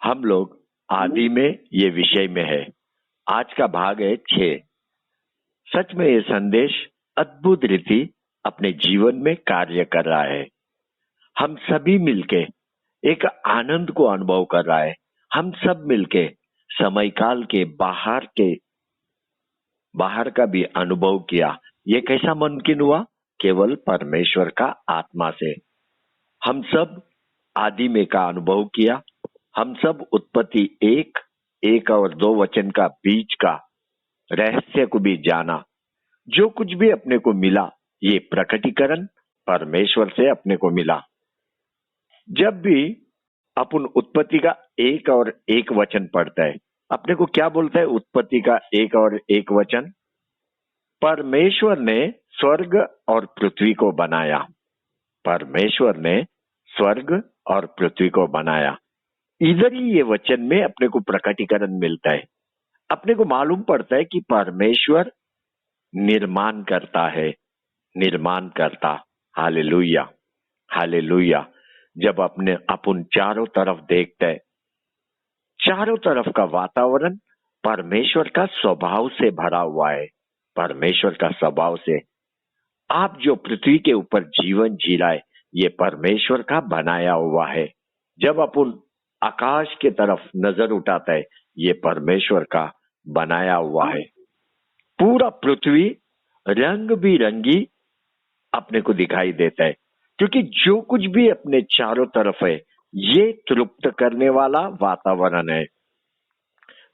हम लोग आदि में ये विषय में है। आज का भाग है 6। सच में ये संदेश अद्भुत रीति अपने जीवन में कार्य कर रहा है। हम सभी मिलके एक आनंद को अनुभव कर रहा है। हम सब मिलके समय काल के बाहर का भी अनुभव किया। ये कैसा मुमकिन हुआ? केवल परमेश्वर का आत्मा से। हम सब आदि में का अनुभव किया। हम सब उत्पत्ति 1 और 2 वचन का बीच का रहस्य को भी जाना। जो कुछ भी अपने को मिला, ये प्रकटीकरण परमेश्वर से अपने को मिला। जब भी अपन उत्पत्ति का 1 और 1 वचन पढ़ता है, अपने को क्या बोलता है? उत्पत्ति का 1 और 1 वचन, परमेश्वर ने स्वर्ग और पृथ्वी को बनाया। परमेश्वर ने स्वर्ग और पृथ्वी को बनाया। इधर ही ये वचन में अपने को प्रकटीकरण मिलता है। अपने को मालूम पड़ता है कि परमेश्वर निर्माण करता है, निर्माण करता। Hallelujah, hallelujah. जब अपन चारों तरफ देखते हैं, चारों तरफ का वातावरण परमेश्वर का स्वभाव से भरा हुआ है। परमेश्वर का स्वभाव से आप जो पृथ्वी के ऊपर जीवन जी रहा है, ये परमेश्वर का बनाया हुआ है। जब अपन आकाश के तरफ नजर उठाता है, ये परमेश्वर का बनाया हुआ है। पूरा पृथ्वी रंग बिरंगी अपने को दिखाई देता है, क्योंकि जो कुछ भी अपने चारों तरफ है, ये तृप्त करने वाला वातावरण है।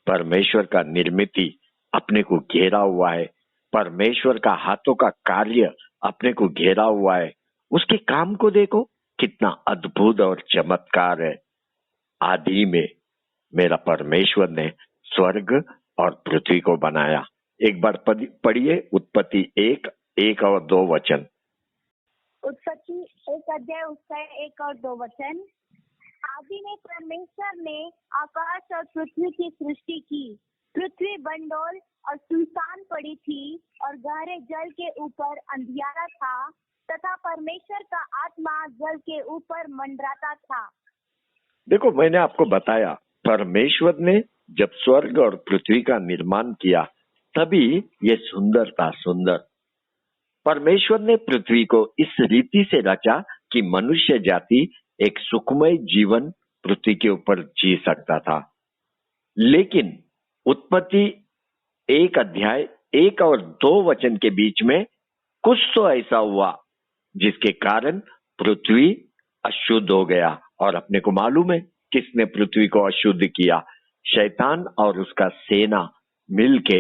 परमेश्वर का निर्मिति अपने को घेरा हुआ है। परमेश्वर का हाथों का कार्य अपने को घेरा हुआ है। उसके काम को देखो, कितना अद्भुत और चमत्कार है। आदि में मेरा परमेश्वर ने स्वर्ग और पृथ्वी को बनाया। एक बार पढ़िए उत्पत्ति 1 और 2 वचन। उत्पत्ति 1 अध्याय उसका 1 और 2 वचन। आदि में परमेश्वर ने आकाश और पृथ्वी की सृष्टि की। पृथ्वी बंडोल और सुनसान पड़ी थी और गहरे जल के ऊपर अंधियारा था, तथा परमेश्वर का आत्मा जल के ऊपर मंडराता था। देखो, मैंने आपको बताया, परमेश्वर ने जब स्वर्ग और पृथ्वी का निर्माण किया, तभी ये सुंदर था, सुंदर। परमेश्वर ने पृथ्वी को इस रीति से रचा कि मनुष्य जाति एक सुखमय जीवन पृथ्वी के ऊपर जी सकता था। लेकिन उत्पत्ति 1 अध्याय 1 और 2 वचन के बीच में कुछ तो ऐसा हुआ जिसके कारण पृथ्वी अशुद्ध हो गया। और अपने को मालूम है किसने पृथ्वी को अशुद्ध किया? शैतान और उसका सेना मिलके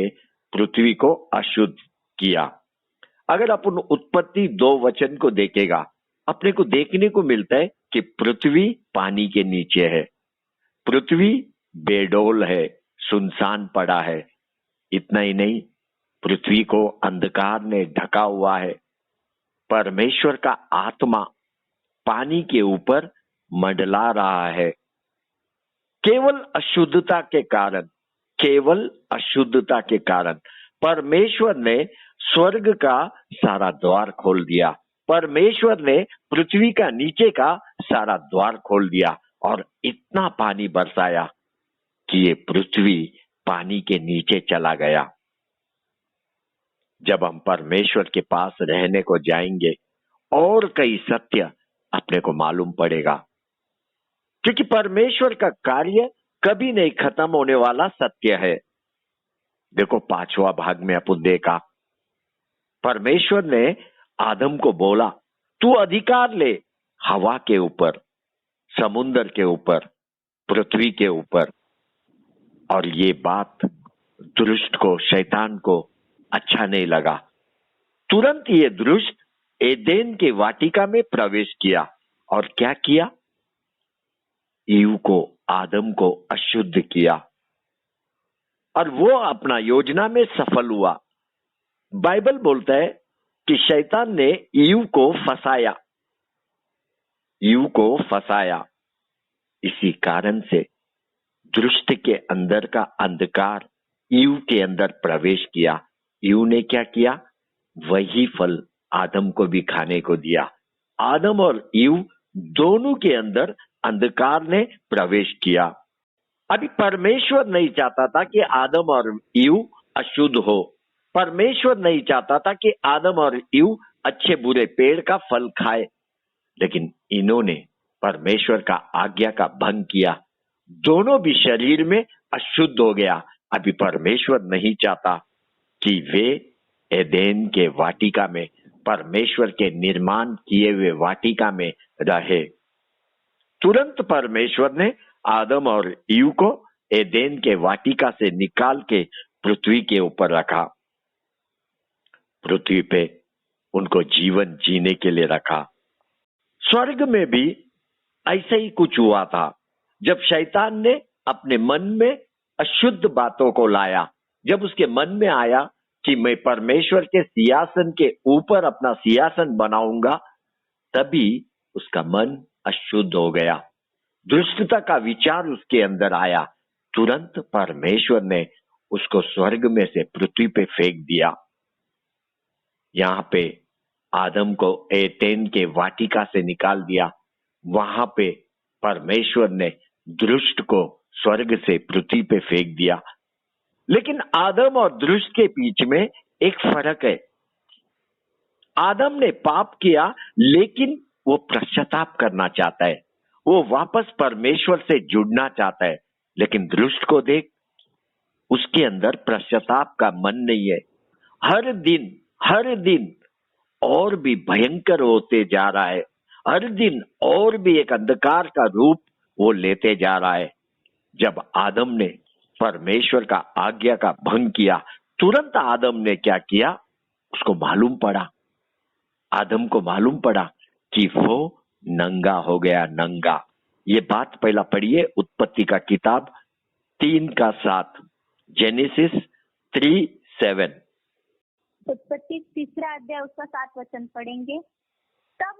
पृथ्वी को अशुद्ध किया। अगर अपन उत्पत्ति 2 वचन को देखेगा, अपने को देखने को मिलता है कि पृथ्वी पानी के नीचे है। पृथ्वी बेडोल है, सुनसान पड़ा है। इतना ही नहीं, पृथ्वी को अंधकार ने ढका हुआ है। परमेश्वर का आत्मा पानी के ऊपर मंडला रहा है। केवल अशुद्धता के कारण, केवल अशुद्धता के कारण परमेश्वर ने स्वर्ग का सारा द्वार खोल दिया। परमेश्वर ने पृथ्वी का नीचे का सारा द्वार खोल दिया और इतना पानी बरसाया कि ये पृथ्वी पानी के नीचे चला गया। जब हम परमेश्वर के पास रहने को जाएंगे, और कई सत्य अपने को मालूम पड़ेगा, क्योंकि परमेश्वर का कार्य कभी नहीं खत्म होने वाला सत्य है। देखो, 5वां भाग में अपन देखा, परमेश्वर ने आदम को बोला, तू अधिकार ले हवा के ऊपर, समुद्र के ऊपर, पृथ्वी के ऊपर। और ये बात दुष्ट को, शैतान को अच्छा नहीं लगा। तुरंत ये दुष्ट एदेन के वाटिका में प्रवेश किया और क्या किया? ईव को, आदम को अशुद्ध किया। और वो अपना योजना में सफल हुआ। बाइबल बोलता है कि शैतान ने ईव को फंसाया, ईव को फंसाया। इसी कारण से दुष्ट के अंदर का अंधकार ईव के अंदर प्रवेश किया। ईव ने क्या किया? वही फल आदम को भी खाने को दिया। आदम और ईव दोनों के अंदर अंधकार ने प्रवेश किया। अभी परमेश्वर नहीं चाहता था कि आदम और ईव अशुद्ध हो। परमेश्वर नहीं चाहता था कि आदम और ईव अच्छे बुरे पेड़ का फल खाए, लेकिन इन्होंने परमेश्वर का आज्ञा का भंग किया। दोनों भी शरीर में अशुद्ध हो गया। अभी परमेश्वर नहीं चाहता कि वे एदेन के वाटिका में, परमेश्वर के निर्माण किए हुए वाटिका में रहे। तुरंत परमेश्वर ने आदम और ईव को एदेन के वाटिका से निकाल के पृथ्वी के ऊपर रखा। पृथ्वी पे उनको जीवन जीने के लिए रखा। स्वर्ग में भी ऐसा ही कुछ हुआ था। जब शैतान ने अपने मन में अशुद्ध बातों को लाया, जब उसके मन में आया कि मैं परमेश्वर के सिंहासन के ऊपर अपना सिंहासन बनाऊंगा, तभी उसका मन अशुद्ध हो गया। दुष्टता का विचार उसके अंदर आया। तुरंत परमेश्वर ने उसको स्वर्ग में से पृथ्वी पे फेंक दिया। यहाँ पे आदम को एदेन के वाटिका से निकाल दिया। वहां पे परमेश्वर ने दुष्ट को स्वर्ग से पृथ्वी पे फेंक दिया। लेकिन आदम और दुष्ट के बीच में एक फर्क है। आदम ने पाप किया, लेकिन वो पश्चाताप करना चाहता है, वो वापस परमेश्वर से जुड़ना चाहता है। लेकिन दुष्ट को देख, उसके अंदर पश्चाताप का मन नहीं है। हर दिन और भी भयंकर होते जा रहा है। हर दिन और भी एक अंधकार का रूप वो लेते जा रहा है। जब आदम ने परमेश्वर का आज्ञा का भंग किया, तुरंत आदम ने क्या किया, उसको मालूम पड़ा, आदम को मालूम पड़ा कि वो नंगा हो गया, नंगा। ये बात पहला पढ़िए, उत्पत्ति का किताब 3:7, जेनेसिस 3:7। उत्पत्ति 3 अध्याय उसका 7 वचन पढ़ेंगे। तब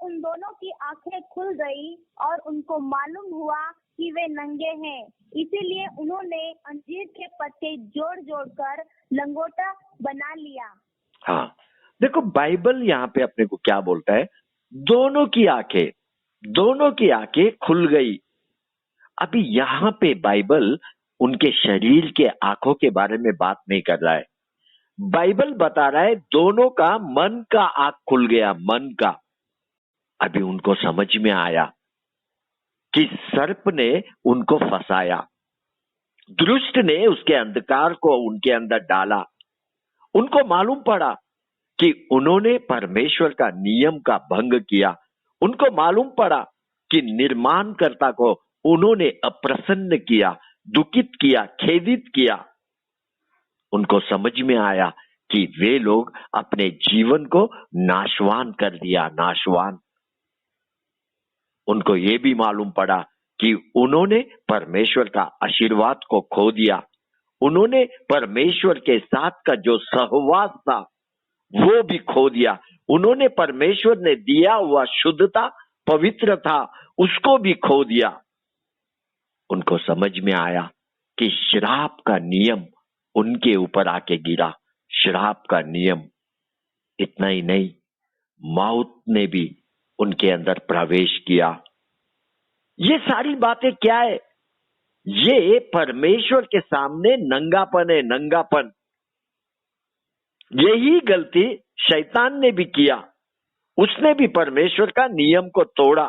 उन दोनों की आंखें खुल गई और उनको मालूम हुआ कि वे नंगे हैं। इसीलिए उन्होंने अंजीर के पत्ते जोड़ जोड़कर लंगोटा बना लिया। हाँ, देखो बाइबल यहाँ पे अपने को क्या बोलता है, दोनों की आंखें खुल गई। अभी यहाँ पे बाइबल उनके शरीर के आंखों के बारे में बात नहीं कर रहा है। बाइबल बता रहा है दोनों का मन का आंख खुल गया, मन का। अभी उनको समझ में आया कि सर्प ने उनको फंसाया, दुष्ट ने उसके अंधकार को उनके अंदर डाला। उनको मालूम पड़ा कि उन्होंने परमेश्वर का नियम का भंग किया। उनको मालूम पड़ा कि निर्माणकर्ता को उन्होंने अप्रसन्न किया, दुखित किया, खेदित किया। उनको समझ में आया कि वे लोग अपने जीवन को नाशवान कर दिया, नाशवान। उनको ये भी मालूम पड़ा कि उन्होंने परमेश्वर का आशीर्वाद को खो दिया। उन्होंने परमेश्वर के साथ का जो सहवास था वो भी खो दिया। उन्होंने परमेश्वर ने दिया हुआ शुद्धता, पवित्रता, उसको भी खो दिया। उनको समझ में आया कि श्राप का नियम उनके ऊपर आके गिरा। श्राप का नियम, इतना ही नहीं, मौत ने भी उनके अंदर प्रवेश किया। ये सारी बातें क्या है? ये परमेश्वर के सामने नंगापन है, नंगापन। यही गलती शैतान ने भी किया। उसने भी परमेश्वर का नियम को तोड़ा,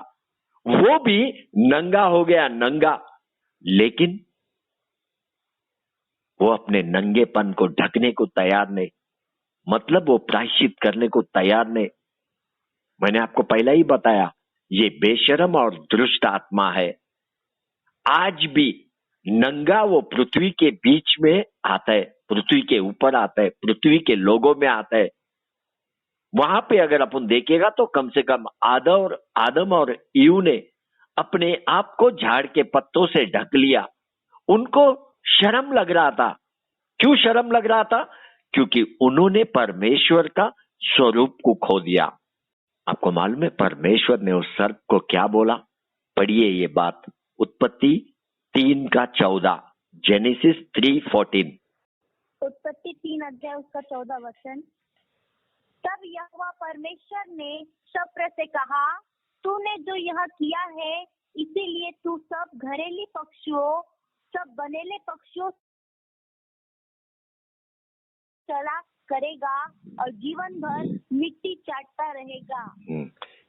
वो भी नंगा हो गया, नंगा। लेकिन वो अपने नंगेपन को ढकने को तैयार नहीं, मतलब वो प्रायश्चित करने को तैयार नहीं। मैंने आपको पहला ही बताया, ये बेशरम और दुष्ट आत्मा है। आज भी नंगा वो पृथ्वी के बीच में आता है, पृथ्वी के ऊपर आता है, पृथ्वी के लोगों में आता है। वहां पे अगर अपन देखेगा तो कम से कम आदम और ईव ने अपने आप को झाड़ के पत्तों से ढक लिया। उनको शर्म लग रहा था। क्यों शर्म लग रहा था? क्योंकि उन्होंने परमेश्वर का स्वरूप को खो दिया। आपको मालूम है परमेश्वर ने उस सर्प को क्या बोला? पढ़िए ये बात, उत्पत्ति 3:14, जेनेसिस 3:14। उत्पत्ति 3 अध्याय उसका 14 वचन। तब यहोवा परमेश्वर ने सर्प से कहा, तूने जो यह किया है इसीलिए तू घरेलू पक्षियों सब बनेले पक्षियों चला करेगा और जीवन भर मिट्टी चाटता रहेगा।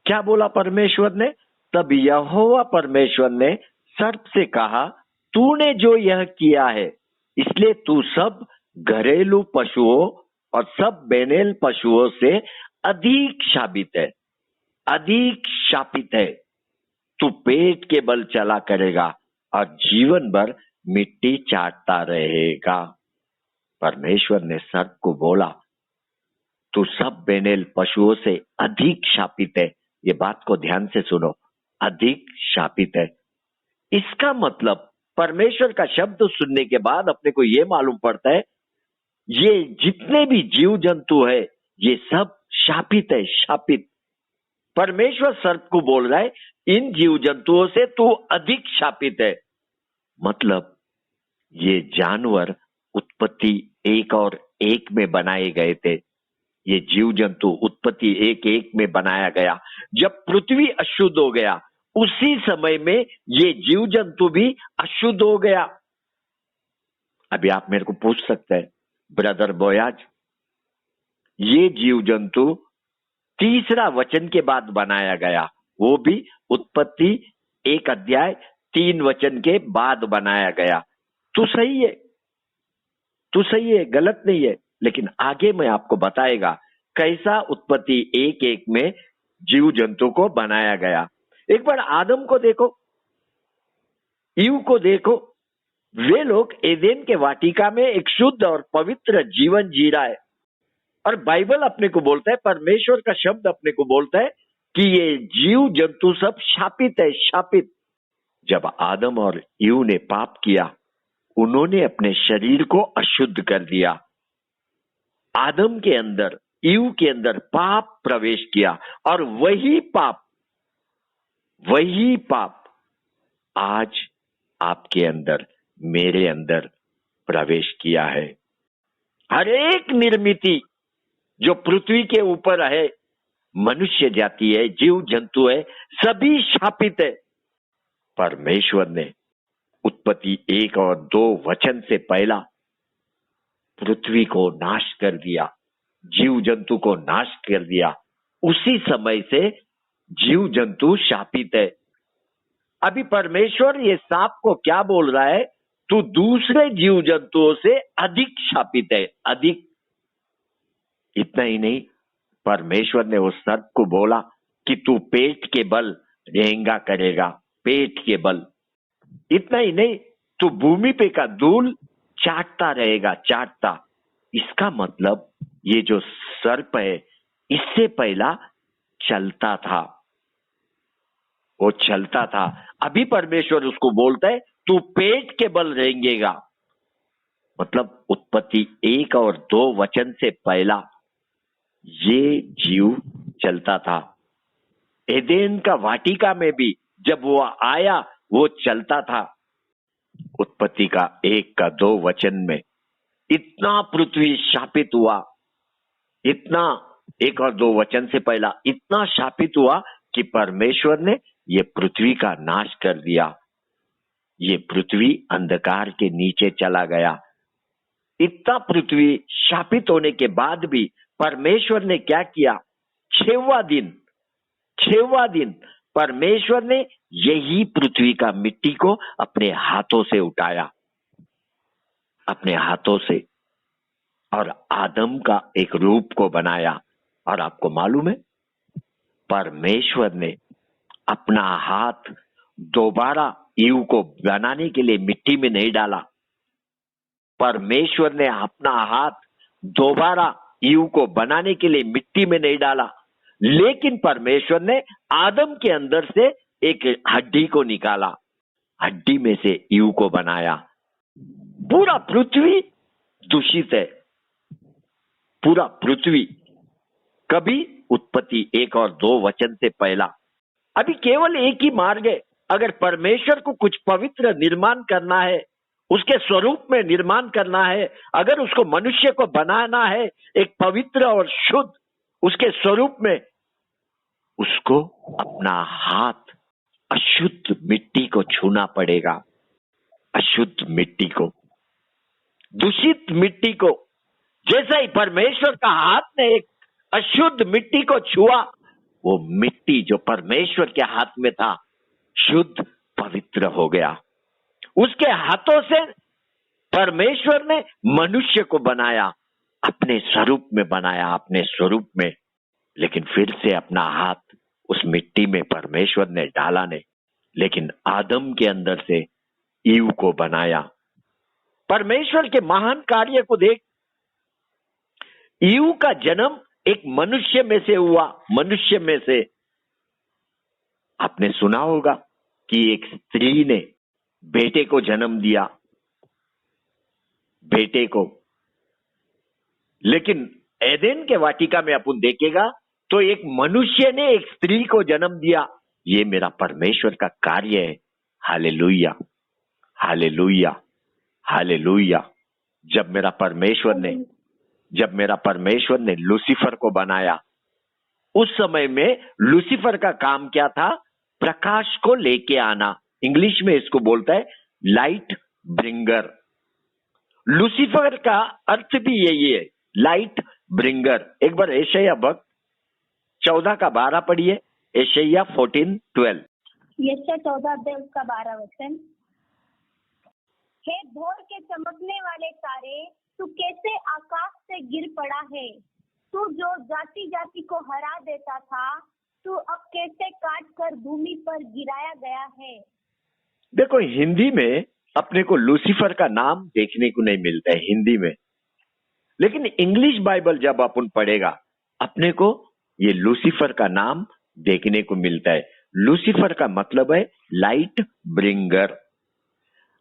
क्या बोला परमेश्वर ने? तब यहोवा परमेश्वर ने सर्प से कहा, तूने जो यह किया है इसलिए तू सब घरेलू पशुओं और सब बेनेल पशुओं से अधिक शापित है, अधिक शापित है। तू पेट के बल चला करेगा और जीवन भर मिट्टी चाटता रहेगा। परमेश्वर ने सर्प को बोला, तू सब बेनेल पशुओं से अधिक शापित है। ये बात को ध्यान से सुनो, अधिक शापित है। इसका मतलब परमेश्वर का शब्द सुनने के बाद अपने को ये मालूम पड़ता है, ये जितने भी जीव जंतु है ये सब शापित है, शापित। परमेश्वर सर्प को बोल रहा है, इन जीव जंतुओं से तू अधिक शापित है। मतलब ये जानवर उत्पत्ति 1 और 1 में बनाए गए थे। ये जीव जंतु उत्पत्ति 1:1 में बनाया गया। जब पृथ्वी अशुद्ध हो गया उसी समय में ये जीव जंतु भी अशुद्ध हो गया। अभी आप मेरे को पूछ सकते हैं, ब्रदर बोयाज, ये जीव जंतु 3 वचन के बाद बनाया गया, वो भी उत्पत्ति 1:3 के बाद बनाया गया। तो सही है, तो सही है, गलत नहीं है। लेकिन आगे मैं आपको बताएगा कैसा उत्पत्ति 1:1 में जीव जंतु को बनाया गया। एक बार आदम को देखो, ईव को देखो, वे लोग एदेन के वाटिका में एक शुद्ध और पवित्र जीवन जी रहा है। और बाइबल अपने को बोलता है, परमेश्वर का शब्द अपने को बोलता है कि ये जीव जंतु सब शापित है, शापित। जब आदम और ईव ने पाप किया, उन्होंने अपने शरीर को अशुद्ध कर दिया। आदम के अंदर, ईव के अंदर पाप प्रवेश किया और वही पाप आज आपके अंदर, मेरे अंदर प्रवेश किया है। हर एक निर्मिति जो पृथ्वी के ऊपर है, मनुष्य जाति है, जीव जंतु है, सभी शापित है। परमेश्वर ने उत्पत्ति 1 और 2 वचन से पहला पृथ्वी को नाश कर दिया, जीव जंतु को नाश कर दिया। उसी समय से जीव जंतु शापित है। अभी परमेश्वर ये सांप को क्या बोल रहा है? तू दूसरे जीव जंतुओं से अधिक शापित है, अधिक। इतना ही नहीं, परमेश्वर ने उस सर्प को बोला कि तू पेट के बल रेंगा करेगा, पेट के बल। इतना ही नहीं, तू भूमि पे का धूल चाटता रहेगा, चाटता। इसका मतलब ये जो सर्प है इससे पहला चलता था, वो चलता था। अभी परमेश्वर उसको बोलता है तू पेट के बल रेंगेगा। मतलब उत्पत्ति 1 और 2 वचन से पहला ये जीव चलता था। एदेन का वाटिका में भी जब वो आया वो चलता था। उत्पत्ति का 1 का 2 वचन में इतना पृथ्वी शापित हुआ, इतना 1 और 2 वचन से पहला इतना शापित हुआ कि परमेश्वर ने ये पृथ्वी का नाश कर दिया। ये पृथ्वी अंधकार के नीचे चला गया। इतना पृथ्वी शापित होने के बाद भी परमेश्वर ने क्या किया? 6वां दिन परमेश्वर ने यही पृथ्वी का मिट्टी को अपने हाथों से उठाया, अपने हाथों से, और आदम का एक रूप को बनाया। और आपको मालूम है, परमेश्वर ने अपना हाथ दोबारा ईव को बनाने के लिए मिट्टी में नहीं डाला। परमेश्वर ने अपना हाथ दोबारा ईव को बनाने के लिए मिट्टी में नहीं डाला, लेकिन परमेश्वर ने आदम के अंदर से एक हड्डी को निकाला, हड्डी में से ईव को बनाया। पूरा पृथ्वी दूषित है, पूरा पृथ्वी। कभी उत्पत्ति 1 और 2 वचन से पहला। अभी केवल एक ही मार्ग है। अगर परमेश्वर को कुछ पवित्र निर्माण करना है, उसके स्वरूप में निर्माण करना है, अगर उसको मनुष्य को बनाना है एक पवित्र और शुद्ध उसके स्वरूप में, उसको अपना हाथ अशुद्ध मिट्टी को छूना पड़ेगा, अशुद्ध मिट्टी को, दूषित मिट्टी को। जैसा ही परमेश्वर का हाथ ने एक अशुद्ध मिट्टी को छुआ, वो मिट्टी जो परमेश्वर के हाथ में था शुद्ध पवित्र हो गया। उसके हाथों से परमेश्वर ने मनुष्य को बनाया, अपने स्वरूप में बनाया, अपने स्वरूप में। लेकिन फिर से अपना हाथ उस मिट्टी में परमेश्वर ने डाला नहीं, लेकिन आदम के अंदर से ईव को बनाया। परमेश्वर के महान कार्य को देख, ईव का जन्म एक मनुष्य में से हुआ। मनुष्य में से आपने सुना होगा कि एक स्त्री ने बेटे को जन्म दिया, बेटे को। लेकिन एदेन के वाटिका में अपन देखेगा तो एक मनुष्य ने एक स्त्री को जन्म दिया। ये मेरा परमेश्वर का कार्य है। Hallelujah, hallelujah, hallelujah. जब मेरा परमेश्वर ने लूसीफर को बनाया, उस समय में लूसीफर का काम क्या था? प्रकाश को लेके आना। इंग्लिश में इसको बोलता है लाइट ब्रिंगर। लूसीफर का अर्थ भी यही है, लाइट ब्रिंगर। एक बार यशायाह भक्त 14:12 पढ़िए। यशायाह 14:12। यशायाह 14:12। हे भोर के चमकने वाले तारे, तू कैसे आकाश से गिर पड़ा है। तू जो जाति जाति को हरा देता था, तू अब कैसे काट कर भूमि पर गिराया गया है। देखो, हिंदी में अपने को लूसीफर का नाम देखने को नहीं मिलता है हिंदी में, लेकिन इंग्लिश बाइबल जब अपन पढ़ेगा अपने को ये लूसीफर का नाम देखने को मिलता है। लूसीफर का मतलब है लाइट ब्रिंगर।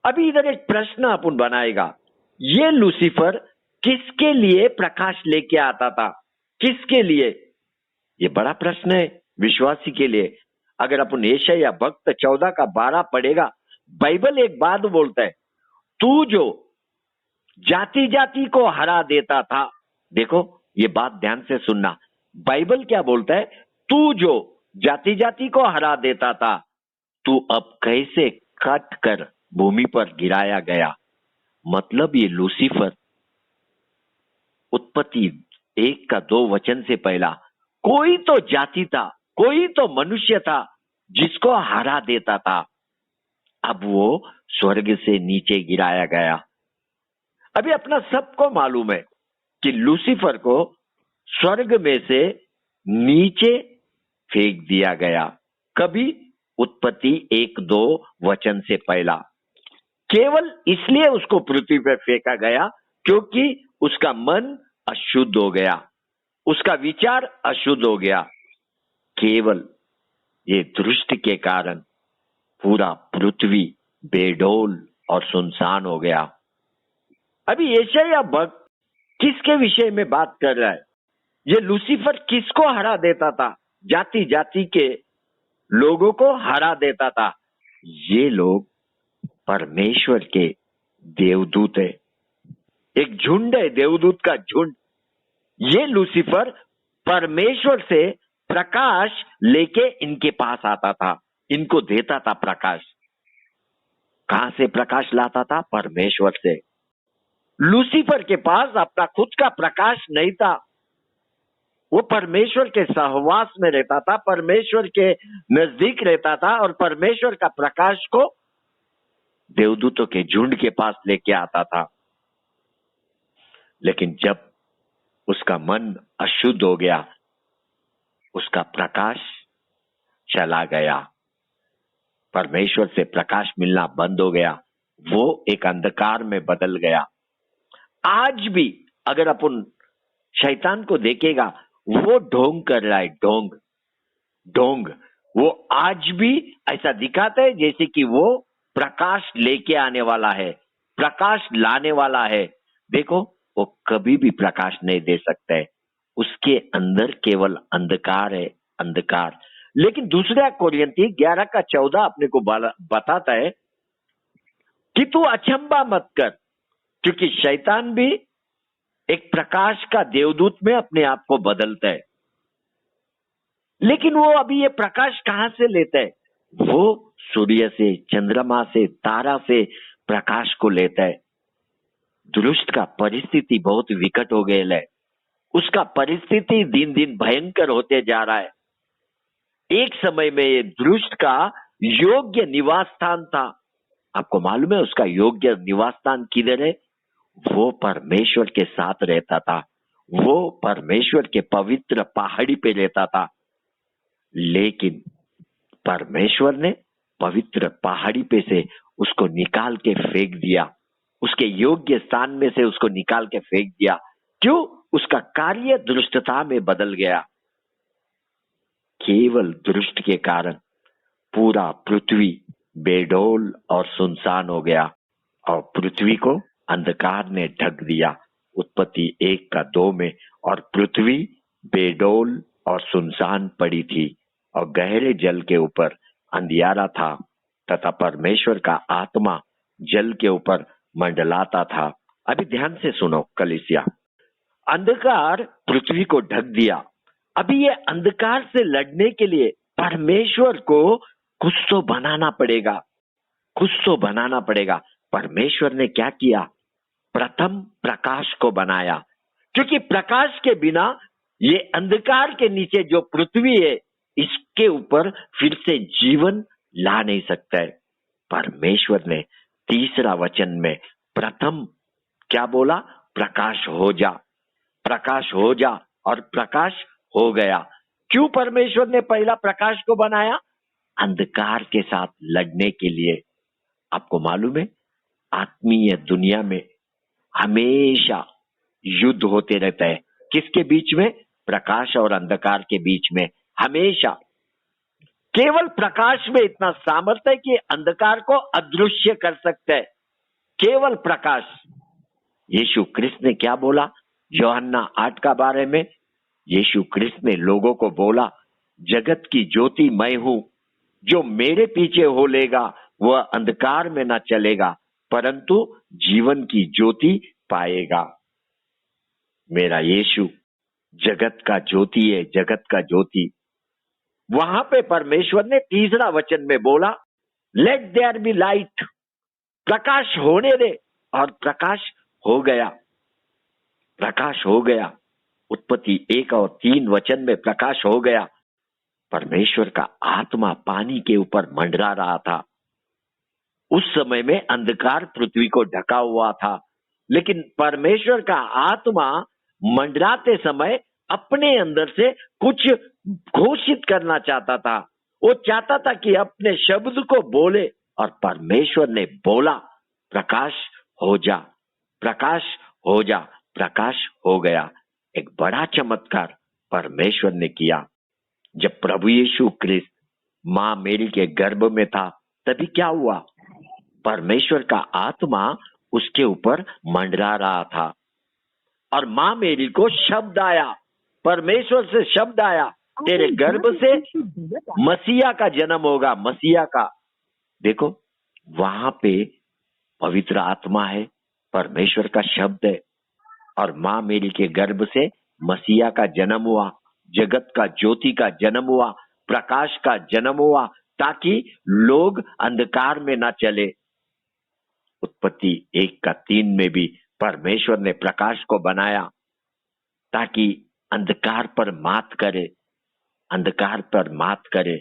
अभी इधर एक प्रश्न अपन बनाएगा, ये लूसीफर किसके लिए प्रकाश लेके आता था? किसके लिए? ये बड़ा प्रश्न है विश्वासी के लिए। अगर अपन यशायाह भक्त 14:12 पढ़ेगा, बाइबल एक बात बोलता है, तू जो जाति जाति को हरा देता था। देखो, ये बात ध्यान से सुनना। बाइबल क्या बोलता है? तू जो जाति जाति को हरा देता था, तू अब कैसे कट कर भूमि पर गिराया गया। मतलब ये लूसीफर उत्पत्ति 1:2 से पहला कोई तो जाति था, कोई तो मनुष्य था जिसको हरा देता था। अब वो स्वर्ग से नीचे गिराया गया। अभी अपना सबको मालूम है कि लूसीफर को स्वर्ग में से नीचे फेंक दिया गया। कभी? उत्पत्ति 1:2 से पहला। केवल इसलिए उसको पृथ्वी पर फेंका गया क्योंकि उसका मन अशुद्ध हो गया, उसका विचार अशुद्ध हो गया। केवल ये दृष्टि के कारण पूरा पृथ्वी बेडौल और सुनसान हो गया। अभी यशायाह भक्त किसके विषय में बात कर रहा है? ये लूसीफर किसको हरा देता था? जाति जाति के लोगों को हरा देता था। ये लोग परमेश्वर के देवदूत है, एक झुंड है, देवदूत का झुंड। ये लूसीफर परमेश्वर से प्रकाश लेके इनके पास आता था, इनको देता था प्रकाश। कहां से प्रकाश लाता था? परमेश्वर से। लूसीफर के पास अपना खुद का प्रकाश नहीं था। वो परमेश्वर के सहवास में रहता था, परमेश्वर के नजदीक रहता था और परमेश्वर का प्रकाश को देवदूतों के झुंड के पास लेके आता था। लेकिन जब उसका मन अशुद्ध हो गया, उसका प्रकाश चला गया, परमेश्वर से प्रकाश मिलना बंद हो गया, वो एक अंधकार में बदल गया। आज भी अगर अपन शैतान को देखेगा, वो ढोंग कर रहा है, ढोंग। वो आज भी ऐसा दिखाता है जैसे कि वो प्रकाश लेके आने वाला है, प्रकाश लाने वाला है। देखो, वो कभी भी प्रकाश नहीं दे सकता है, उसके अंदर केवल अंधकार है, अंधकार। लेकिन दूसरा कोरिन्थी 11:14 अपने को बताता है कि तू अचंबा मत कर, क्योंकि शैतान भी एक प्रकाश का देवदूत में अपने आप को बदलता है। लेकिन वो अभी ये प्रकाश कहां से लेता है? वो सूर्य से, चंद्रमा से, तारा से प्रकाश को लेता है। दुष्ट का परिस्थिति बहुत विकट हो गया है। उसका परिस्थिति दिन दिन भयंकर होते जा रहा है। एक समय में ये दुष्ट का योग्य निवास स्थान था। आपको मालूम है उसका योग्य निवास स्थान किधर है? वो परमेश्वर के साथ रहता था। वो परमेश्वर के पवित्र पहाड़ी पे रहता था। लेकिन परमेश्वर ने पवित्र पहाड़ी पे से उसको निकाल के फेंक दिया। उसके योग्य स्थान में से उसको निकाल के फेंक दिया। क्यों? उसका कार्य दुष्टता में बदल गया। केवल दुष्ट के कारण पूरा पृथ्वी बेडौल और सुनसान हो गया और पृथ्वी को अंधकार ने ढक दिया। उत्पत्ति 1:2 में, और पृथ्वी बेडौल और सुनसान पड़ी थी और गहरे जल के ऊपर अंधियारा था तथा परमेश्वर का आत्मा जल के ऊपर मंडलाता था। अभी ध्यान से सुनो कलीसिया। अंधकार पृथ्वी को ढक दिया। अभी ये अंधकार से लड़ने के लिए परमेश्वर को कुछ तो बनाना पड़ेगा। कुछ तो बनाना पड़ेगा। परमेश्वर ने क्या किया? प्रथम प्रकाश को बनाया, क्योंकि प्रकाश के बिना ये अंधकार के नीचे जो पृथ्वी है इसके ऊपर फिर से जीवन ला नहीं सकता है। परमेश्वर ने तीसरा वचन में प्रथम क्या बोला? प्रकाश हो जा, प्रकाश हो जा, और प्रकाश हो गया। क्यों परमेश्वर ने पहला प्रकाश को बनाया? अंधकार के साथ लड़ने के लिए। आपको मालूम है आत्मीय दुनिया में हमेशा युद्ध होते रहता है। किसके बीच में? प्रकाश और अंधकार के बीच में। हमेशा। केवल प्रकाश में इतना सामर्थ्य है कि अंधकार को अदृश्य कर सकता है। केवल प्रकाश। यीशु क्रिस्त ने क्या बोला? यूहन्ना 8 का बारे में यीशु क्रिस्त ने लोगों को बोला, जगत की ज्योति मैं हूं, जो मेरे पीछे हो लेगा वह अंधकार में न चलेगा परंतु जीवन की ज्योति पाएगा। मेरा यीशु जगत का ज्योति है, जगत का ज्योति। वहां पे परमेश्वर ने तीसरा वचन में बोला, लेट देयर बी लाइट, प्रकाश होने दे, और प्रकाश हो गया। प्रकाश हो गया। उत्पत्ति 1 और 3 वचन में प्रकाश हो गया। परमेश्वर का आत्मा पानी के ऊपर मंडरा रहा था। उस समय में अंधकार पृथ्वी को ढका हुआ था, लेकिन परमेश्वर का आत्मा मंडराते समय अपने अंदर से कुछ घोषित करना चाहता था। वो चाहता था कि अपने शब्द को बोले, और परमेश्वर ने बोला, प्रकाश हो जा, प्रकाश हो जा। प्रकाश हो गया। एक बड़ा चमत्कार परमेश्वर ने किया। जब प्रभु यीशु क्रिस्त मां मेरी के गर्भ में था, तभी क्या हुआ? परमेश्वर का आत्मा उसके ऊपर मंडरा रहा था, और मां मेरी को शब्द आया, परमेश्वर से शब्द आया, तेरे गर्भ से मसीहा का जन्म होगा, मसीहा का। देखो वहां पे पवित्र आत्मा है, परमेश्वर का शब्द है, और मां मेरी के गर्भ से मसीहा का जन्म हुआ, जगत का ज्योति का जन्म हुआ, प्रकाश का जन्म हुआ, ताकि लोग अंधकार में ना चले। उत्पत्ति 1:3 में भी परमेश्वर ने प्रकाश को बनाया ताकि अंधकार पर मात करे, अंधकार पर मात करे।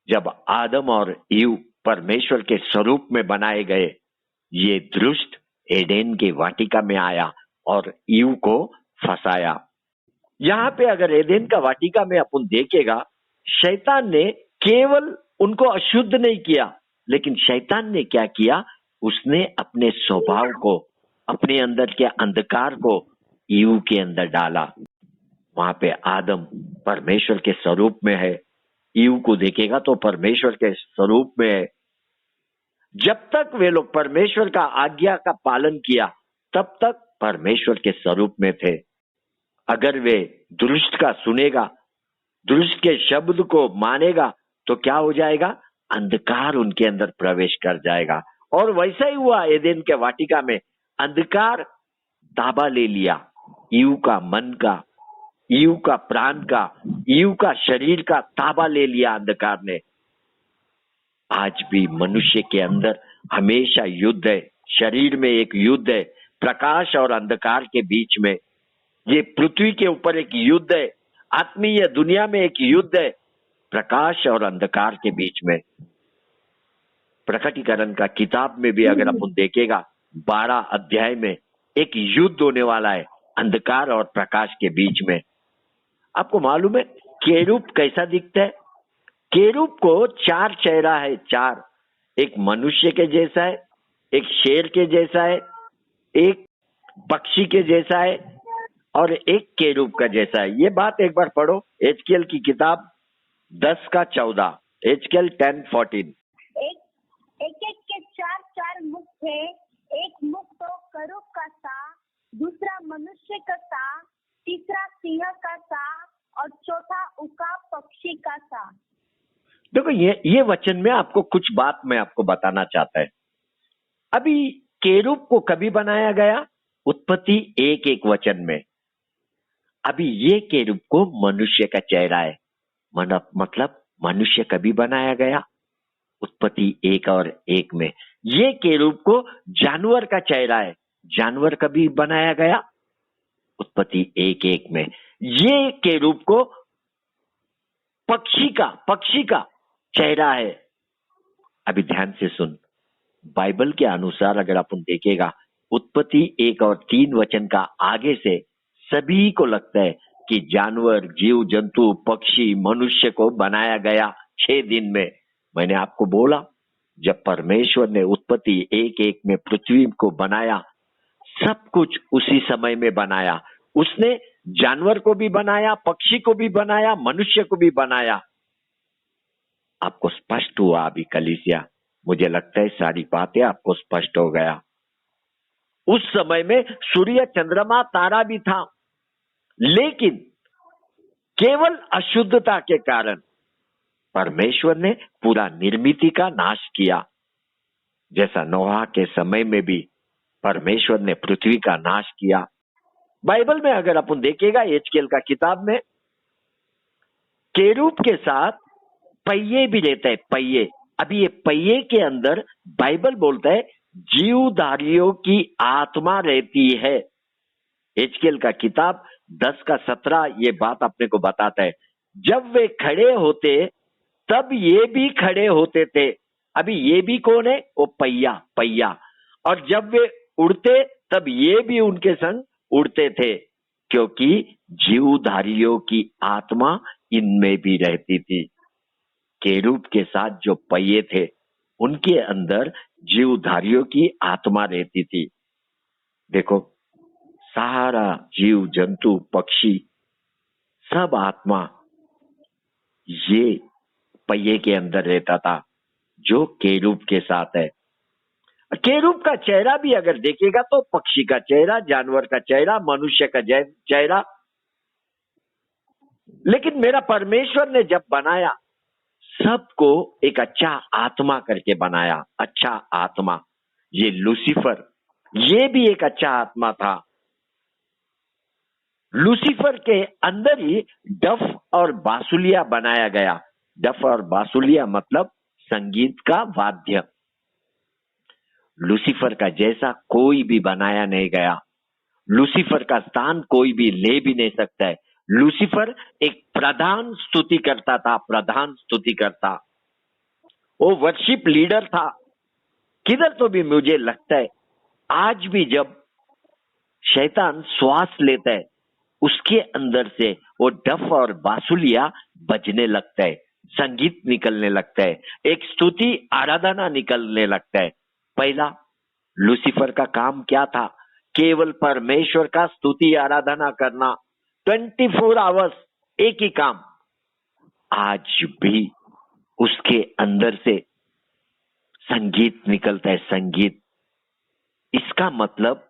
जब आदम और ईव परमेश्वर के स्वरूप में बनाए गए, ये दुष्ट एडेन के वाटिका में आया और ईव को फंसाया। यहाँ पे अगर एदेन का वाटिका में अपन देखेगा, शैतान ने केवल उनको अशुद्ध नहीं किया, लेकिन शैतान ने क्या किया? उसने अपने स्वभाव को, अपने अंदर के अंधकार को ईव के अंदर डाला। वहां पे आदम परमेश्वर के स्वरूप में है, ईव को देखेगा तो परमेश्वर के स्वरूप में है। जब तक वे लोग परमेश्वर का आज्ञा का पालन किया, तब तक परमेश्वर के स्वरूप में थे। अगर वे दुष्ट का सुनेगा, दुष्ट के शब्द को मानेगा, तो क्या हो जाएगा? अंधकार उनके अंदर प्रवेश कर जाएगा। और वैसा ही हुआ एदेन के वाटिका में। अंधकार ताबा ले लिया ईव का मन का, ईव का प्राण का, ईव का शरीर का ताबा ले लिया अंधकार ने। आज भी मनुष्य के अंदर हमेशा युद्ध है, शरीर में एक युद्ध है, प्रकाश और अंधकार के बीच में। ये पृथ्वी के ऊपर एक युद्ध है, आत्मीय दुनिया में एक युद्ध है, प्रकाश और अंधकार के बीच में। प्रकटीकरण का किताब में भी अगर अपन देखेगा 12 अध्याय में एक युद्ध होने वाला है अंधकार और प्रकाश के बीच में। आपको मालूम है केरूब कैसा दिखता है? केरूब को 4 चेहरा है, 4। एक मनुष्य के जैसा है, एक शेर के जैसा है, एक पक्षी के जैसा है और एक केरूब का जैसा है। ये बात एक बार पढ़ो, एचकेएल की किताब 10:14, एचकेएल 10:14। एक के 4 मुख थे, एक मुख तो करूब का था, दूसरा मनुष्य का था, तीसरा सिंह का था और चौथा उकाब पक्षी का था। देखो ये वचन में आपको कुछ बात मैं आपको बताना चाहता है। अभी केरूब को कभी बनाया गया? उत्पत्ति 1:1 वचन में। अभी ये केरूब को मनुष्य का चेहरा है, मतलब मनुष्य कभी बनाया गया? उत्पत्ति 1:1 में। ये केरूब को जानवर का चेहरा है, जानवर कभी बनाया गया? उत्पत्ति 1:1 में। ये केरूब को पक्षी का चेहरा है। अभी ध्यान से सुन, बाइबल के अनुसार अगर अपन देखेगा उत्पत्ति 1 और 3 वचन का आगे से सभी को लगता है कि जानवर, जीव जंतु, पक्षी, मनुष्य को बनाया गया 6 दिन में। मैंने आपको बोला जब परमेश्वर ने उत्पत्ति 1:1 में पृथ्वी को बनाया, सब कुछ उसी समय में बनाया। उसने जानवर को भी बनाया, पक्षी को भी बनाया, मनुष्य को भी बनाया। आपको स्पष्ट हुआ अभी कलीसिया? मुझे लगता है सारी बातें आपको स्पष्ट हो गया। उस समय में सूर्य, चंद्रमा, तारा भी था, लेकिन केवल अशुद्धता के कारण परमेश्वर ने पूरा निर्मिति का नाश किया। जैसा नोहा के समय में भी परमेश्वर ने पृथ्वी का नाश किया। बाइबल में अगर अपन देखेगा एचकेएल का किताब में केरूब के साथ पहिए भी रहता है, पहिए। अभी ये पहिए के अंदर बाइबल बोलता है जीवधारियों की आत्मा रहती है। एचकेएल का किताब 10:17 ये बात अपने को बताता है। जब वे खड़े होते तब ये भी खड़े होते थे। अभी ये भी कौन है? वो पहिया। और जब वे उड़ते तब ये भी उनके संग उड़ते थे, क्योंकि जीवधारियों की आत्मा इनमें भी रहती थी। केरूब के साथ जो पहिए थे उनके अंदर जीवधारियों की आत्मा रहती थी। देखो सारा जीव जंतु पक्षी सब आत्मा ये पहिए के अंदर रहता था जो केरूब के साथ है। केरूब का चेहरा भी अगर देखेगा तो पक्षी का चेहरा, जानवर का चेहरा, मनुष्य का चेहरा। लेकिन मेरा परमेश्वर ने जब बनाया सबको एक अच्छा आत्मा करके बनाया, अच्छा आत्मा। ये लूसीफर, ये भी एक अच्छा आत्मा था। लूसीफर के अंदर ही डफ और बांसुलिया बनाया गया। डफ और बांसुलिया मतलब संगीत का वाद्य। लूसीफर का जैसा कोई भी बनाया नहीं गया। लूसीफर का स्थान कोई भी ले भी नहीं सकता है। लूसीफर एक प्रधान स्तुति करता था, प्रधान स्तुति करता। वो वर्शिप लीडर था। किधर तो भी मुझे लगता है आज भी जब शैतान श्वास लेता है उसके अंदर से वो डफ और बांसुलिया बजने लगता है, संगीत निकलने लगता है, एक स्तुति आराधना निकलने लगता है। पहला लूसीफर का काम क्या था? केवल परमेश्वर का स्तुति आराधना करना, 24 आवर्स एक ही काम। आज भी उसके अंदर से संगीत निकलता है, संगीत। इसका मतलब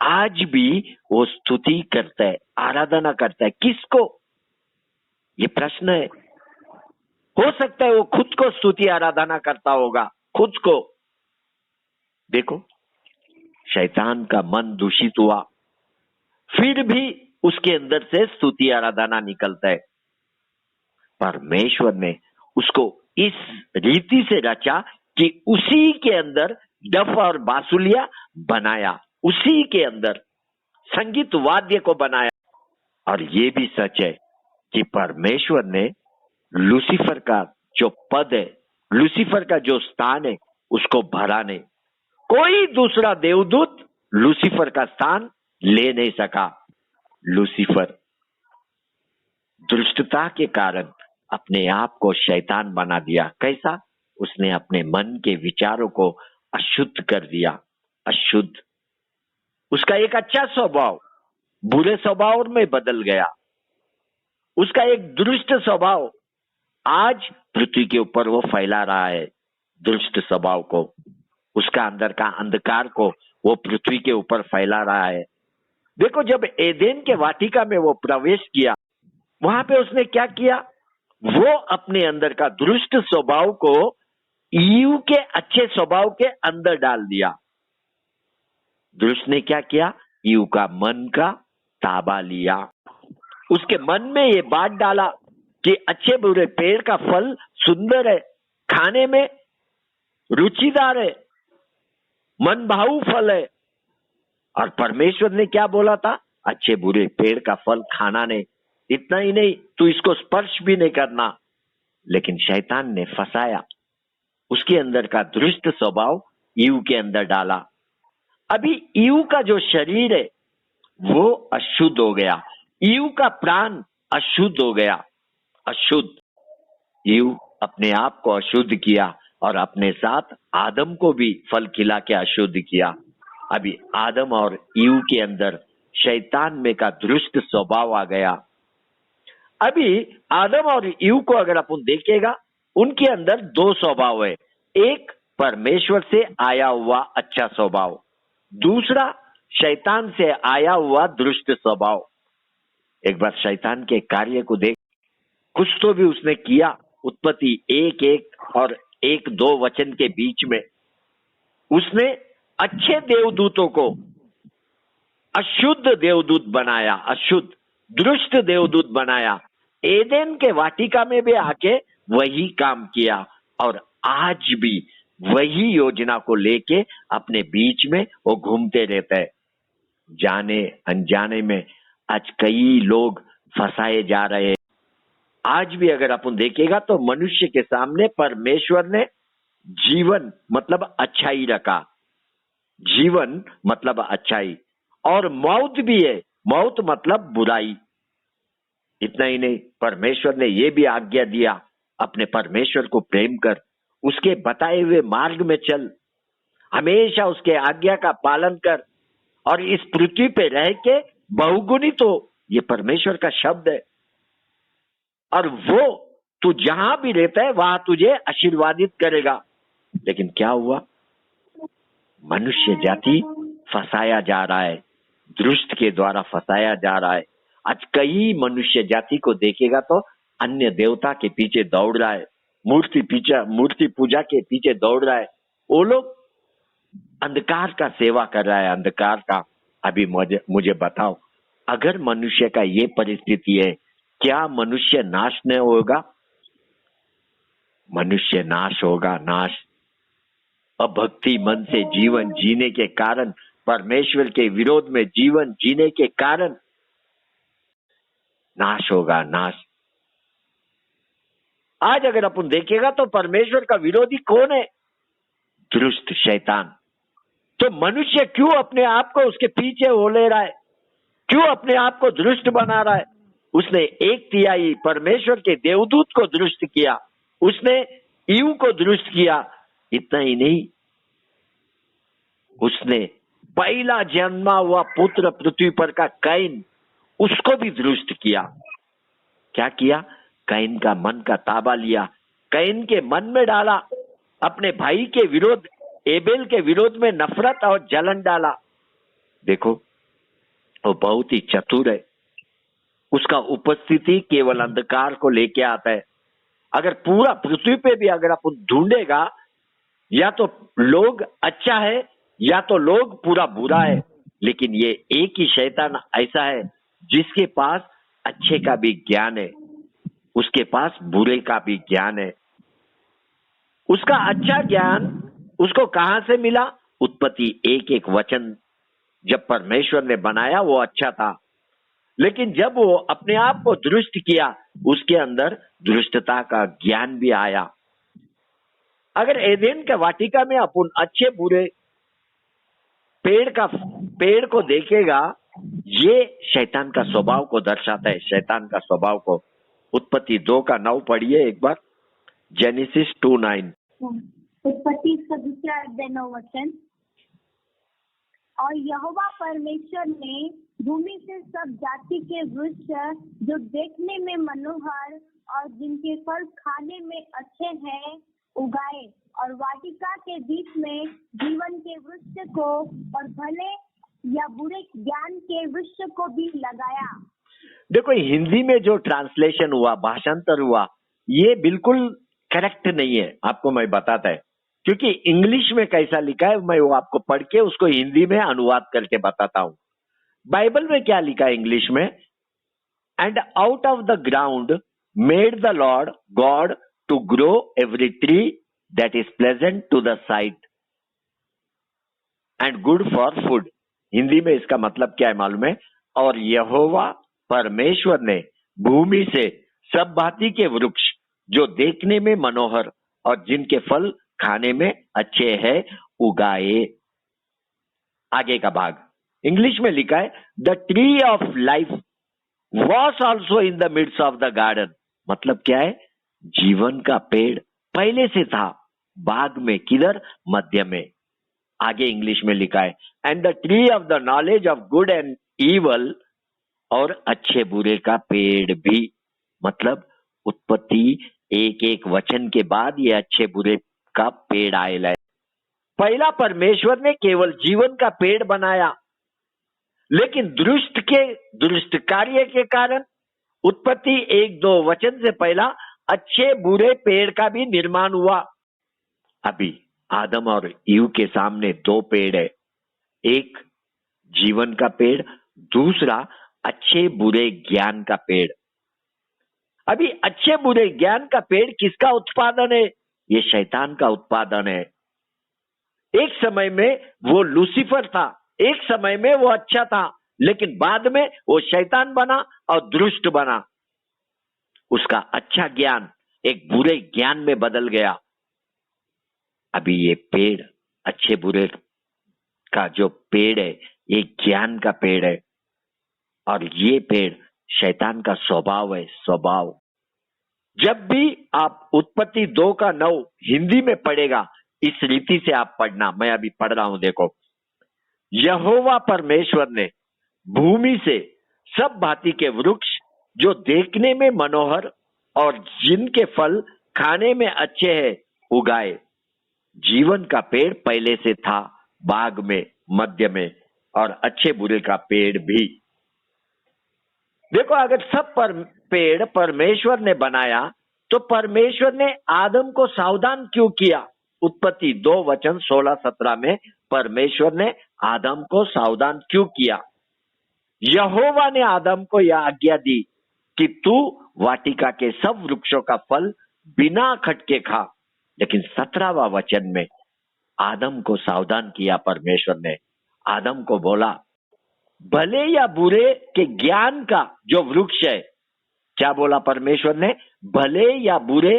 आज भी वो स्तुति करता है, आराधना करता है। किसको? ये प्रश्न है। हो सकता है वो खुद को स्तुति आराधना करता होगा, खुद को। देखो शैतान का मन दूषित हुआ, फिर भी उसके अंदर से स्तुति आराधना निकलता है। परमेश्वर ने उसको इस रीति से रचा कि उसी के अंदर डफ और बांसुलिया बनाया, उसी के अंदर संगीत वाद्य को बनाया। और ये भी सच है कि परमेश्वर ने लूसीफर का जो पद है, लूसीफर का जो स्थान है, उसको भरा नहीं। कोई दूसरा देवदूत लूसीफर का स्थान ले नहीं सका। लूसीफर दुष्टता के कारण अपने आप को शैतान बना दिया। कैसा? उसने अपने मन के विचारों को अशुद्ध कर दिया। अशुद्ध, उसका एक अच्छा स्वभाव बुरे स्वभाव में बदल गया। उसका एक दुष्ट स्वभाव आज पृथ्वी के ऊपर वो फैला रहा है, दुष्ट स्वभाव को, उसका अंदर का अंधकार को वो पृथ्वी के ऊपर फैला रहा है। देखो, जब एदेन के वाटिका में वो प्रवेश किया, वहां पे उसने क्या किया? वो अपने अंदर का दुष्ट स्वभाव को ईव के अच्छे स्वभाव के अंदर डाल दिया। दुष्ट ने क्या किया? ईव का मन का ताबा लिया। उसके मन में ये बात डाला कि अच्छे बुरे पेड़ का फल सुंदर है, खाने में रुचिदार है, मन भाऊ फल है। और परमेश्वर ने क्या बोला था? अच्छे बुरे पेड़ का फल खाना नहीं। इतना ही नहीं, तू इसको स्पर्श भी नहीं करना। लेकिन शैतान ने फंसाया, उसके अंदर का दुष्ट स्वभाव ईव के अंदर डाला। अभी ईव का जो शरीर है वो अशुद्ध हो गया, ईव का प्राण अशुद्ध हो गया। अशुद्ध, ईव अपने आप को अशुद्ध किया और अपने साथ आदम को भी फल खिला के अशुद्ध किया। अभी आदम और ईव के अंदर शैतान में का दुष्ट स्वभाव आ गया। अभी आदम और ईव को अगर अपन देखेगा, उनके अंदर दो स्वभाव है। एक परमेश्वर से आया हुआ अच्छा स्वभाव, दूसरा शैतान से आया हुआ दुष्ट स्वभाव। एक बार शैतान के कार्य को देख, कुछ तो भी उसने किया। उत्पत्ति 1:1 और 1:2 वचन के बीच में उसने अच्छे देवदूतों को अशुद्ध देवदूत बनाया, अशुद्ध दुष्ट देवदूत बनाया। एदेन के वाटिका में भी आके वही काम किया और आज भी वही योजना को लेके अपने बीच में वो घूमते रहते हैं। जाने अनजाने में आज कई लोग फंसाए जा रहे हैं। आज भी अगर अपन देखेगा तो मनुष्य के सामने परमेश्वर ने जीवन मतलब अच्छाई रखा, जीवन मतलब अच्छाई, और मौत भी है, मौत मतलब बुराई। इतना ही नहीं, परमेश्वर ने यह भी आज्ञा दिया, अपने परमेश्वर को प्रेम कर, उसके बताए हुए मार्ग में चल, हमेशा उसके आज्ञा का पालन कर और इस पृथ्वी पे रह के बहुगुणित हो। ये परमेश्वर का शब्द है। और वो तू जहां भी रहता है वहां तुझे आशीर्वादित करेगा। लेकिन क्या हुआ? मनुष्य जाति फंसाया जा रहा है, दुष्ट के द्वारा फंसाया जा रहा है। आज कई मनुष्य जाति को देखेगा तो अन्य देवता के पीछे दौड़ रहा है, मूर्ति पूजा के पीछे दौड़ रहा है। वो लोग अंधकार का सेवा कर रहा है, अंधकार का। अभी मुझे बताओ, अगर मनुष्य का ये परिस्थिति है, क्या मनुष्य नाश नहीं होगा? मनुष्य नाश होगा, नाश। अभक्ति मन से जीवन जीने के कारण, परमेश्वर के विरोध में जीवन जीने के कारण नाश होगा, नाश। आज अगर अपन देखेगा तो परमेश्वर का विरोधी कौन है? दुष्ट, शैतान। तो मनुष्य क्यों अपने आप को उसके पीछे हो ले रहा है? क्यों अपने आप को दुष्ट बना रहा है? उसने 1/3 परमेश्वर के देवदूत को दुष्ट किया, उसने ईव को दुष्ट किया। इतना ही नहीं, उसने पहला जन्मा हुआ पुत्र पृथ्वी पर का कैन, उसको भी दुष्ट किया। क्या किया? कैन का मन का ताबा लिया, कैन के मन में डाला, अपने भाई के विरोध, एबेल के विरोध में नफरत और जलन डाला। देखो, वो बहुत ही चतुर है। उसका उपस्थिति केवल अंधकार को लेके आता है। अगर पूरा पृथ्वी पे भी अगर अपन ढूंढेगा, या तो लोग अच्छा है या तो लोग पूरा बुरा है। लेकिन ये एक ही शैतान ऐसा है जिसके पास अच्छे का भी ज्ञान है, उसके पास बुरे का भी ज्ञान है। उसका अच्छा ज्ञान उसको कहां से मिला? उत्पत्ति एक एक वचन जब परमेश्वर ने बनाया वो अच्छा था, लेकिन जब वो अपने आप को दुरुस्त किया उसके अंदर दुष्टता का ज्ञान भी आया। अगर एदेन के वाटिका में अपन अच्छे बुरे पेड़ को देखेगा, ये शैतान का स्वभाव को दर्शाता है, शैतान का स्वभाव को। उत्पत्ति 2:9 पढ़िए एक बार, जेनेसिस 2:9। उत्पत्ति इसका दूसरा अध्याय 9 वचन। और यहोवा परमेश्वर ने भूमि से सब जाति के वृक्ष जो देखने में मनोहर और जिनके फल खाने में अच्छे हैं उगाए, और वाटिका के बीच में जीवन के वृक्ष को और भले या बुरे ज्ञान के वृक्ष को भी लगाया। देखो हिंदी में जो ट्रांसलेशन हुआ, भाषांतर हुआ, ये बिल्कुल करेक्ट नहीं है, आपको मैं बताता है। क्योंकि इंग्लिश में कैसा लिखा है मैं वो आपको पढ़ के उसको हिंदी में अनुवाद करके बताता हूं। बाइबल में क्या लिखा है इंग्लिश में? And out of the ground made the Lord God to grow every tree that is pleasant to the sight and good for food. Hindi में इसका मतलब क्या है मालूम है? और यहोवा परमेश्वर ने भूमि से सब भांति के वृक्ष जो देखने में मनोहर और जिनके फल खाने में अच्छे हैं उगाए। आगे का भाग इंग्लिश में लिखा है the tree of life was also in the midst of the garden. मतलब क्या है? जीवन का पेड़ पहले से था बाग में, किधर? मध्य में। आगे इंग्लिश में लिखा है and the tree of the knowledge of good and evil, और अच्छे बुरे का पेड़ भी। मतलब उत्पत्ति एक एक वचन के बाद ये अच्छे बुरे का पेड़ आएला है। पहला परमेश्वर ने केवल जीवन का पेड़ बनाया, लेकिन दुष्ट कार्य के कारण उत्पत्ति 1-2 वचन से पहला अच्छे बुरे पेड़ का भी निर्माण हुआ। अभी आदम और ईव के सामने 2 पेड़ है, एक जीवन का पेड़, दूसरा अच्छे बुरे ज्ञान का पेड़। अभी अच्छे बुरे ज्ञान का पेड़ किसका उत्पादन है? ये शैतान का उत्पादन है। एक समय में वो लूसीफर था, एक समय में वो अच्छा था, लेकिन बाद में वो शैतान बना और दुष्ट बना। उसका अच्छा ज्ञान एक बुरे ज्ञान में बदल गया। अभी ये पेड़ अच्छे बुरे का जो पेड़ है ये ज्ञान का पेड़ है, और ये पेड़ शैतान का स्वभाव है, स्वभाव। जब भी आप उत्पत्ति 2:9 हिंदी में पढ़ेगा इस रीति से आप पढ़ना। मैं अभी पढ़ रहा हूं, देखो। यहोवा परमेश्वर ने भूमि से सब भांति के वृक्ष जो देखने में मनोहर और जिनके फल खाने में अच्छे हैं उगाए। जीवन का पेड़ पहले से था बाग में, मध्य में, और अच्छे बुरे का पेड़ भी। देखो अगर सब पेड़ परमेश्वर ने बनाया तो परमेश्वर ने आदम को सावधान क्यों किया? उत्पत्ति 2 वचन 16-17 में परमेश्वर ने आदम को सावधान क्यों किया? यहोवा ने आदम को यह आज्ञा दी कि तू वाटिका के सब वृक्षों का फल बिना खटके खा। लेकिन 17वां वचन में आदम को सावधान किया परमेश्वर ने। आदम को बोला भले या बुरे के ज्ञान का जो वृक्ष है, क्या बोला परमेश्वर ने? भले या बुरे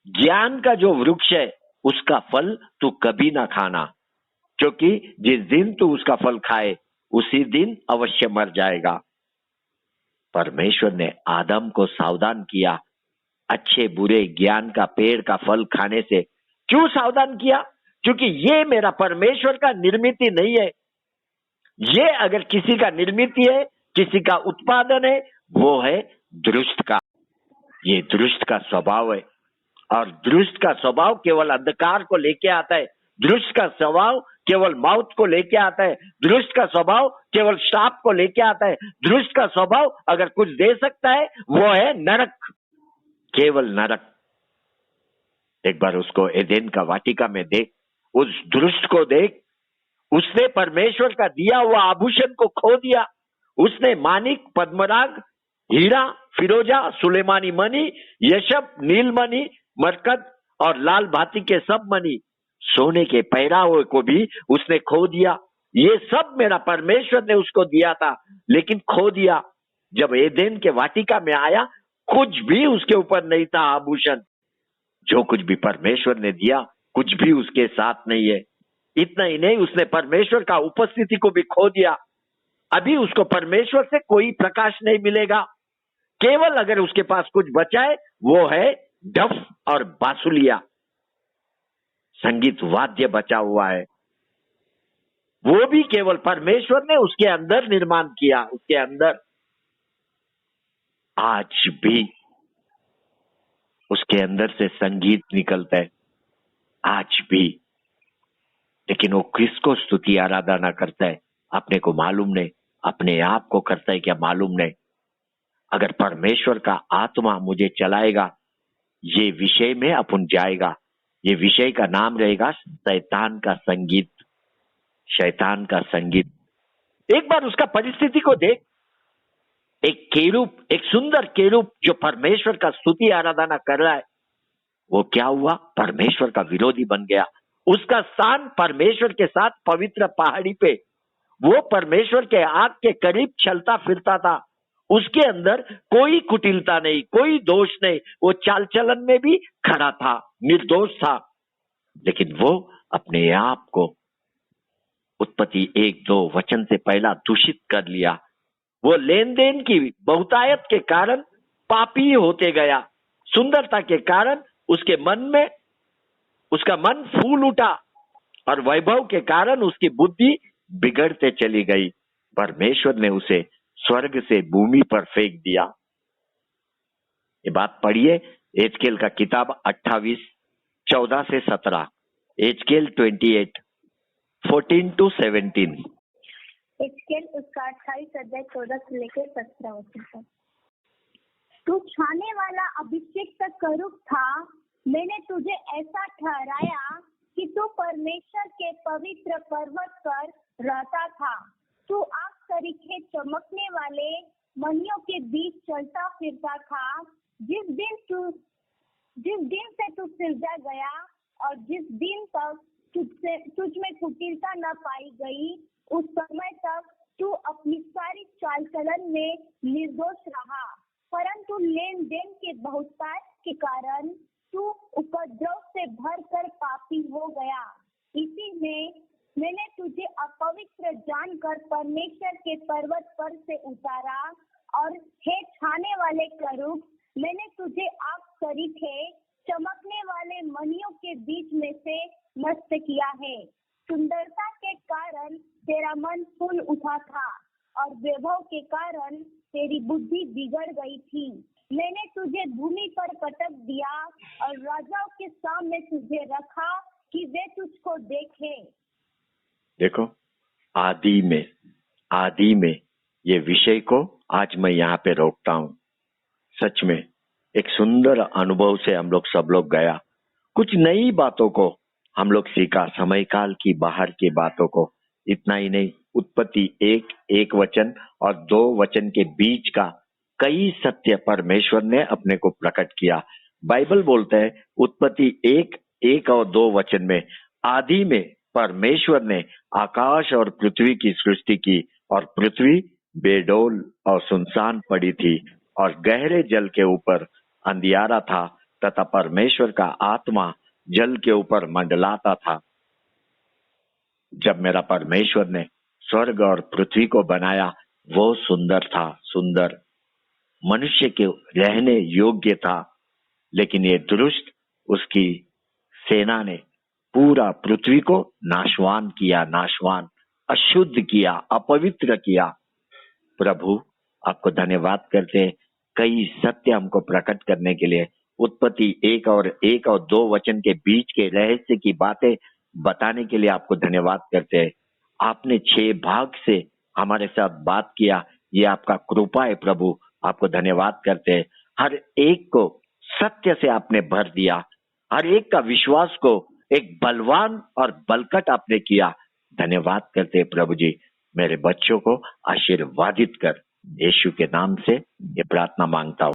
ज्ञान का जो वृक्ष है उसका फल तू कभी ना खाना, क्योंकि जिस दिन तू उसका फल खाए उसी दिन अवश्य मर जाएगा। परमेश्वर ने आदम को सावधान किया अच्छे बुरे ज्ञान का पेड़ का फल खाने से। क्यों सावधान किया? क्योंकि ये मेरा परमेश्वर का निर्मित नहीं है। ये अगर किसी का निर्मित है, किसी का उत्पादन है, वो है दुष्ट का। ये दुष्ट का स्वभाव है, और दुष्ट का स्वभाव केवल अंधकार को लेके आता है। दुष्ट का स्वभाव केवल मौत को लेके आता है। दुष्ट का स्वभाव केवल श्राप को लेके आता है। दुष्ट का स्वभाव अगर कुछ दे सकता है वो है नरक, केवल नरक। एक बार उसको एदेन का वाटिका में देख, उस दुष्ट को देख। उसने परमेश्वर का दिया हुआ आभूषण को खो दिया। उसने मानिक, पद्मराग, हीरा, फिरोजा, सुलेमानी मणि, यशब, नीलमणि, मरकत और लाल भांति के सब मणि, सोने के पहरावे को भी उसने खो दिया। ये सब मेरा परमेश्वर ने उसको दिया था, लेकिन खो दिया। जब एदेन के वाटिका में आया, कुछ भी उसके ऊपर नहीं था आभूषण। जो कुछ भी परमेश्वर ने दिया, कुछ भी उसके साथ नहीं है। इतना ही नहीं, उसने परमेश्वर का उपस्थिति को भी खो दिया। अभी उसको परमेश्वर से कोई प्रकाश नहीं मिलेगा। केवल अगर उसके पास कुछ बचा है, वो है डफ और बांसुलिया, संगीत वाद्य बचा हुआ है। वो भी केवल परमेश्वर ने उसके अंदर निर्माण किया, उसके अंदर। आज भी उसके अंदर से संगीत निकलता है, आज भी। लेकिन वो किसको स्तुति आराधना करता है, अपने को मालूम नहीं। अपने आप को करता है क्या, मालूम नहीं। अगर परमेश्वर का आत्मा मुझे चलाएगा, ये विषय में अपन जाएगा। ये विषय का नाम रहेगा शैतान का संगीत। शैतान का संगीत। एक बार उसका परिस्थिति को देख। एक केरूब, एक सुंदर केरूब जो परमेश्वर का स्तुति आराधना कर रहा है, वो क्या हुआ, परमेश्वर का विरोधी बन गया। उसका स्थान परमेश्वर के साथ पवित्र पहाड़ी पे, वो परमेश्वर के आग के करीब चलता फिरता था। उसके अंदर कोई कुटिलता नहीं, कोई दोष नहीं। वो चाल चलन में भी खड़ा था, निर्दोष था। लेकिन वो अपने आप को उत्पत्ति 1-2 वचन से पहला दूषित कर लिया। वो लेन देन की बहुतायत के कारण पापी होते गया। सुंदरता के कारण उसके मन में, उसका मन फूल उठा, और वैभव के कारण उसकी बुद्धि बिगड़ते चली गई। परमेश्वर ने उसे स्वर्ग से भूमि पर फेंक दिया। ये बात पढ़िए, एजकेल का किताब 28:14 से 17, एजकेल 28, 14 to 17। एजकेल उसका 28 अध्याय 14 से लेकर 17 वचन तक। तू छाने वाला अभिषेक करूब था। मैंने तुझे ऐसा ठहराया कि तू परमेश्वर के पवित्र पर्वत पर रहता था। तू आग तरीके चमकने वाले मणियों के बीच चलता फिरता था। जिस दिन से तू सिरजा गया और जिस दिन तक तुझ में कुटिलता न पाई गई, उस समय तक तू अपनी सारी चाल चलन में निर्दोष रहा। परंतु लेन देन के बहुतायत के कारण तू उपद्रव से भरकर पापी हो गया। इसी में मैंने तुझे अपवित्र जानकर परमेश्वर के पर्वत पर से उतारा, और हे छाने वाले करूब, मैंने तुझे आग तरीके चमकने वाले मणियों के बीच में से नष्ट किया है। सुंदरता के कारण तेरा मन फूल उठा था, और वैभव के कारण तेरी बुद्धि बिगड़ गई थी। मैंने तुझे भूमि पर पटक दिया और राजाओं के सामने तुझे रखा कि वे तुझको देखें। देखो, आदि में ये विषय को आज मैं यहाँ पे रोकता हूँ। सच में एक सुंदर अनुभव से हम लोग सब लोग गया। कुछ नई बातों को हम लोग सीखा, समय काल की बाहर की बातों को। इतना ही नहीं, उत्पत्ति 1 वचन और 2 वचन के बीच का कई सत्य परमेश्वर ने अपने को प्रकट किया। बाइबल बोलता है उत्पत्ति 1 और 2 वचन में, आदि में परमेश्वर ने आकाश और पृथ्वी की सृष्टि की, और पृथ्वी बेडौल और सुनसान पड़ी थी, और गहरे जल के ऊपर अंधियारा था, तथा परमेश्वर का आत्मा जल के ऊपर मंडलाता था। जब मेरा परमेश्वर ने स्वर्ग और पृथ्वी को बनाया, वो सुंदर था, सुंदर, मनुष्य के रहने योग्य था। लेकिन ये दुष्ट, उसकी सेना ने पूरा पृथ्वी को नाशवान किया, नाशवान, अशुद्ध किया, अपवित्र किया। प्रभु आपको धन्यवाद करते हैं कई सत्य हमको प्रकट करने के लिए। उत्पत्ति 1 और 2 वचन के बीच के रहस्य की बातें बताने के लिए आपको धन्यवाद करते हैं। आपने 6 भाग से हमारे साथ बात किया, ये आपका कृपा है प्रभु। आपको धन्यवाद करते हैं। हर एक को सत्य से आपने भर दिया, हर एक का विश्वास को एक बलवान और बलकट आपने किया। धन्यवाद करते हैं प्रभु जी। मेरे बच्चों को आशीर्वादित कर, यीशु के नाम से ये प्रार्थना मांगता हूँ।